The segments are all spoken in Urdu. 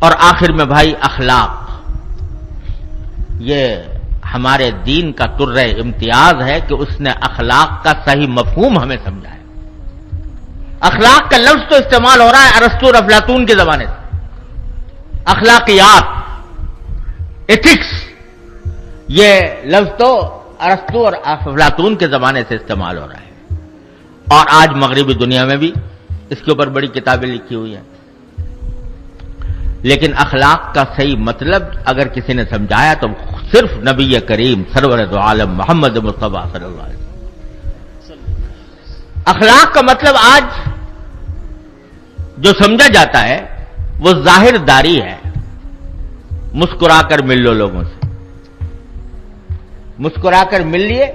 اور آخر میں بھائی اخلاق، یہ ہمارے دین کا ترہ امتیاز ہے کہ اس نے اخلاق کا صحیح مفہوم ہمیں سمجھایا۔ اخلاق کا لفظ تو استعمال ہو رہا ہے ارسطو اور افلاطون کے زمانے سے، اخلاقیات، ایتھکس، یہ لفظ تو ارسطو اور افلاطون کے زمانے سے استعمال ہو رہا ہے، اور آج مغربی دنیا میں بھی اس کے اوپر بڑی کتابیں لکھی ہوئی ہیں۔ لیکن اخلاق کا صحیح مطلب اگر کسی نے سمجھایا تو صرف نبی کریم سرور دو عالم محمد مصطفیٰ صلی اللہ علیہ وسلم۔ اخلاق کا مطلب آج جو سمجھا جاتا ہے وہ ظاہر داری ہے، مسکرا کر مل لو لوگوں سے، مسکرا کر مل لیے،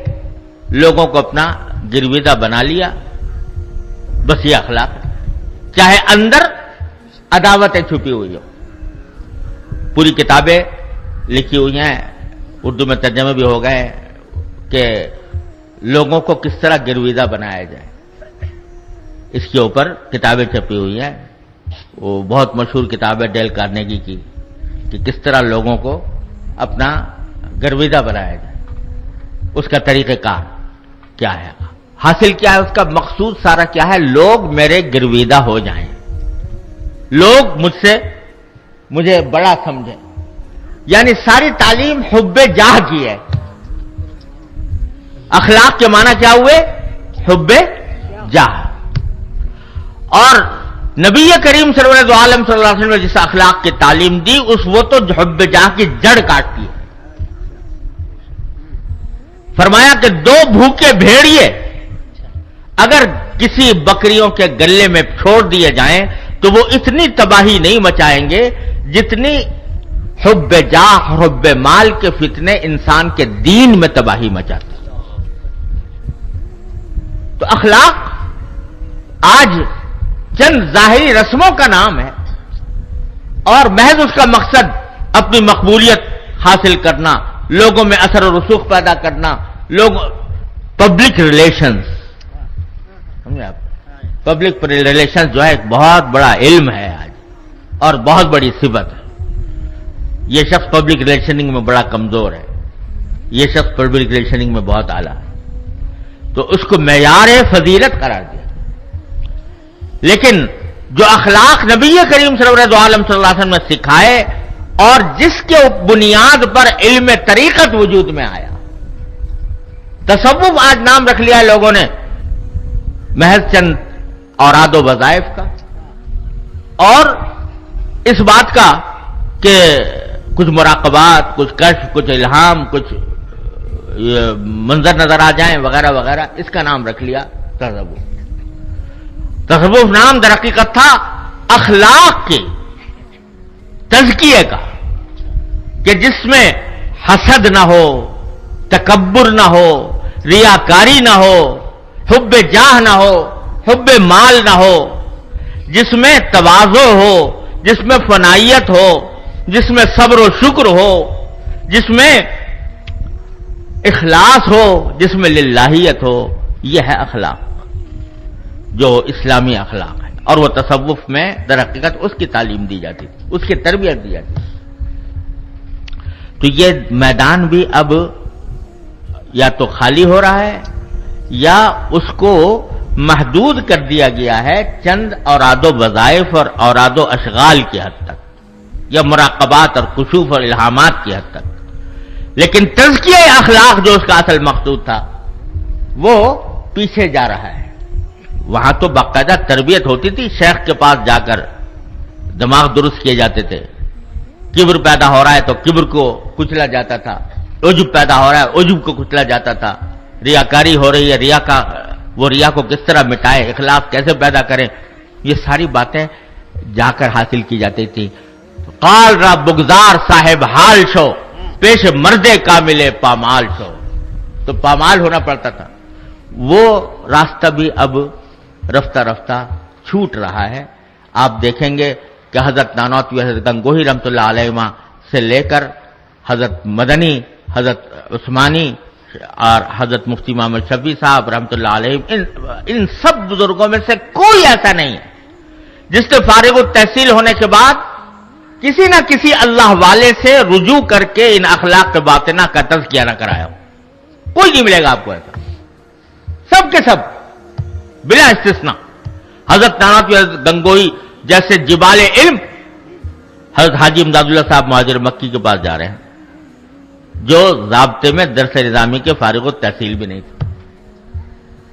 لوگوں کو اپنا گرویدہ بنا لیا، بس یہ اخلاق ہے، چاہے اندر عداوتیں چھپی ہوئی ہو۔ پوری کتابیں لکھی ہوئی ہیں، اردو میں ترجمے بھی ہو گئے کہ لوگوں کو کس طرح گرویدہ بنایا جائے، اس کے اوپر کتابیں چھپی ہوئی ہیں۔ وہ بہت مشہور کتاب ہے ڈیل کارنیگی کی کہ کس طرح لوگوں کو اپنا گرویدہ بنایا جائے، اس کا طریقہ کار کیا ہے، حاصل کیا ہے، اس کا مقصود سارا کیا ہے، لوگ میرے گرویدہ ہو جائیں، لوگ مجھے بڑا سمجھیں۔ یعنی ساری تعلیم حب جاہ کی ہے۔ اخلاق کے معنی کیا ہوئے؟ حب جاہ۔ اور نبی کریم صلی اللہ علیہ وسلم نے جس اخلاق کی تعلیم دی وہ تو حب جاہ کی جڑ کاٹتی ہے۔ فرمایا کہ 2 بھوکے بھیڑیے اگر کسی بکریوں کے گلے میں چھوڑ دیے جائیں تو وہ اتنی تباہی نہیں مچائیں گے جتنی حب جاہ، حب مال کے فتنے انسان کے دین میں تباہی مچاتے۔ تو اخلاق آج چند ظاہری رسموں کا نام ہے، اور محض اس کا مقصد اپنی مقبولیت حاصل کرنا، لوگوں میں اثر و رسوخ پیدا کرنا، پبلک ریلیشنز، سمجھے آپ؟ پبلک ریلیشنز جو ہے ایک بہت بڑا علم ہے آج، اور بہت بڑی صفت ہے۔ یہ شخص پبلک ریلیشننگ میں بڑا کمزور ہے، یہ شخص پبلک ریلیشننگ میں بہت اعلیٰ ہے، تو اس کو معیار فضیلت قرار دیا۔ لیکن جو اخلاق نبی کریم صلی اللہ علیہ وسلم نے سکھائے اور جس کے بنیاد پر علم طریقت وجود میں آیا، تصوف آج نام رکھ لیا ہے لوگوں نے محض چند اوراد و وظائف کا، اور اس بات کا کہ کچھ مراقبات، کچھ کشف، کچھ الہام، کچھ منظر نظر آ جائیں وغیرہ وغیرہ، اس کا نام رکھ لیا تصوف۔ تصوف نام در حقیقت تھا اخلاق کے تزکیے کا، کہ جس میں حسد نہ ہو، تکبر نہ ہو، ریاکاری نہ ہو، حب جاہ نہ ہو، حب مال نہ ہو، جس میں تواضع ہو، جس میں فنائیت ہو، جس میں صبر و شکر ہو، جس میں اخلاص ہو، جس میں للہیت ہو، یہ ہے اخلاق، جو اسلامی اخلاق ہے۔ اور وہ تصوف میں در حقیقت اس کی تعلیم دی جاتی تھی، اس کی تربیت دی جاتی تھی۔ تو یہ میدان بھی اب یا تو خالی ہو رہا ہے یا اس کو محدود کر دیا گیا ہے چند اوراد و وظائف اور اوراد و اشغال کی حد تک، یا مراقبات اور کشوف اور الہامات کی حد تک۔ لیکن تزکیہ اخلاق جو اس کا اصل مقصود تھا وہ پیچھے جا رہا ہے۔ وہاں تو باقاعدہ تربیت ہوتی تھی، شیخ کے پاس جا کر دماغ درست کیے جاتے تھے۔ کبر پیدا ہو رہا ہے تو کبر کو کچلا جاتا تھا، عجب پیدا ہو رہا ہے عجب کو کچلا جاتا تھا، ریاکاری ہو رہی ہے وہ ریا کو کس طرح مٹائے، اخلاص کیسے پیدا کریں، یہ ساری باتیں جا کر حاصل کی جاتی تھی۔ قال را بگزار صاحب حال شو، پیش مردے کاملے پامال شو، تو پامال ہونا پڑتا تھا۔ وہ راستہ بھی اب رفتہ رفتہ چھوٹ رہا ہے۔ آپ دیکھیں گے کہ حضرت نانوتوی، حضرت گنگوہی رحمۃ اللہ علیہ سے لے کر حضرت مدنی، حضرت عثمانی اور حضرت مفتی محمد شفیع صاحب رحمۃ اللہ علیہ، ان سب بزرگوں میں سے کوئی ایسا نہیں ہے جس نے فارغ التحصیل ہونے کے بعد کسی نہ کسی اللہ والے سے رجوع کر کے ان اخلاق باطنہ کا تزکیہ نہ کرایا ہو. کوئی نہیں ملے گا آپ کو ایسا. سب کے سب بلا استثناء. حضرت نانوتوی حضرت گنگوئی جیسے جبال علم حضرت حاجی امداد اللہ صاحب مہاجر مکی کے پاس جا رہے ہیں, جو ضابطے میں درس نظامی کے فارغ التحصیل بھی نہیں تھے.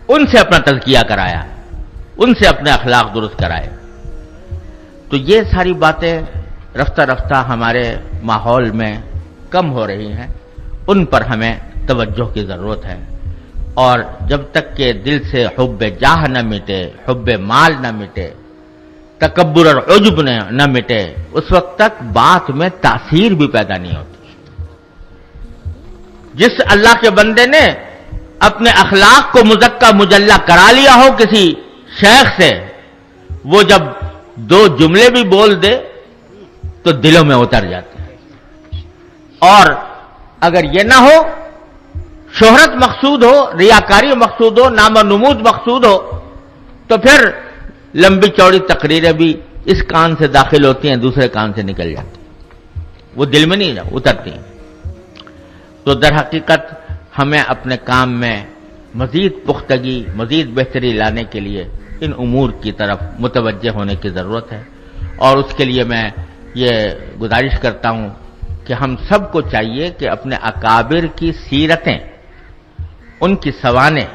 ان سے اپنا تزکیہ کرایا, ان سے اپنے اخلاق درست کرائے. تو یہ ساری باتیں رفتہ رفتہ ہمارے ماحول میں کم ہو رہی ہیں, ان پر ہمیں توجہ کی ضرورت ہے. اور جب تک کہ دل سے حب جاہ نہ مٹے, حب مال نہ مٹے, تکبر اور عجب نہ مٹے, اس وقت تک بات میں تاثیر بھی پیدا نہیں ہوتی. جس اللہ کے بندے نے اپنے اخلاق کو مزکا مجلہ کرا لیا ہو کسی شیخ سے, وہ جب دو جملے بھی بول دے تو دلوں میں اتر جاتے ہیں. اور اگر یہ نہ ہو, شہرت مقصود ہو, ریاکاری مقصود ہو, نام و نمود مقصود ہو, تو پھر لمبی چوڑی تقریریں بھی اس کان سے داخل ہوتی ہیں, دوسرے کان سے نکل جاتی ہیں, وہ دل میں نہیں اترتی ہیں. تو در حقیقت ہمیں اپنے کام میں مزید پختگی, مزید بہتری لانے کے لیے ان امور کی طرف متوجہ ہونے کی ضرورت ہے. اور اس کے لیے میں یہ گزارش کرتا ہوں کہ ہم سب کو چاہیے کہ اپنے اکابر کی سیرتیں, ان کی سوانح,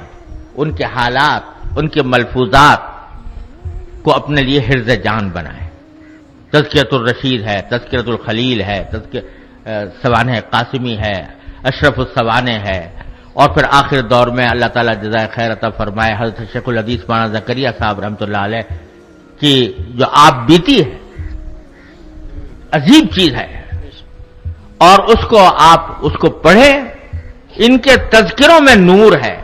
ان کے حالات, ان کے ملفوظات کو اپنے لیے حرز جان بنائیں. تذکرۃ الرشید ہے, تذکرۃ الخلیل ہے, سوانح قاسمی ہے, اشرف السوانح ہے, اور پھر آخر دور میں اللہ تعالیٰ جزائے خیر عطا فرمائے حضرت شیخ الحدیث مولانا زکریا صاحب رحمۃ اللہ علیہ کی جو آپ بیتی ہے, عجیب چیز ہے. اور اس کو آپ اس کو پڑھیں, ان کے تذکروں میں نور ہے,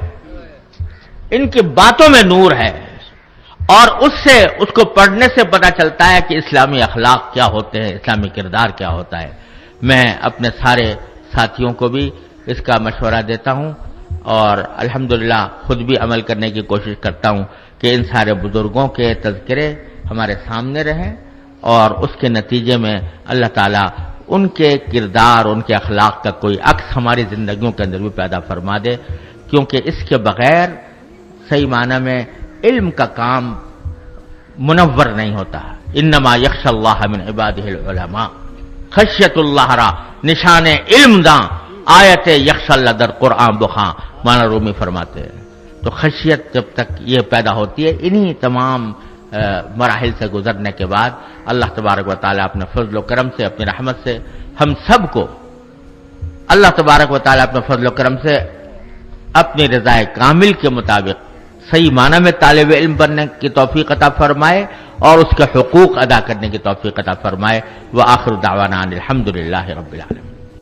ان کی باتوں میں نور ہے, اور اس کو پڑھنے سے پتہ چلتا ہے کہ اسلامی اخلاق کیا ہوتے ہیں, اسلامی کردار کیا ہوتا ہے. میں اپنے سارے ساتھیوں کو بھی اس کا مشورہ دیتا ہوں, اور الحمدللہ خود بھی عمل کرنے کی کوشش کرتا ہوں کہ ان سارے بزرگوں کے تذکرے ہمارے سامنے رہیں, اور اس کے نتیجے میں اللہ تعالیٰ ان کے کردار, ان کے اخلاق کا کوئی عکس ہماری زندگیوں کے اندر بھی پیدا فرما دے. کیونکہ اس کے بغیر صحیح معنی میں علم کا کام منور نہیں ہوتا. انما یخشی اللہ من عبادہ العلماء, خشیت اللہ را نشان علم داں, آیت یخشی اللہ در قرآن بخاں, مولانا رومی فرماتے ہیں. تو خشیت جب تک یہ پیدا ہوتی ہے, انہی تمام مراحل سے گزرنے کے بعد اللہ تبارک و تعالیٰ اپنے فضل و کرم سے, اپنی رحمت سے ہم سب کو, اللہ تبارک و تعالیٰ اپنے فضل و کرم سے اپنی رضائے کامل کے مطابق صحیح معنی میں طالب علم بننے کی توفیق عطا فرمائے, اور اس کے حقوق ادا کرنے کی توفیق عطا فرمائے. وآخر دعوانا الحمدللہ رب العالمین.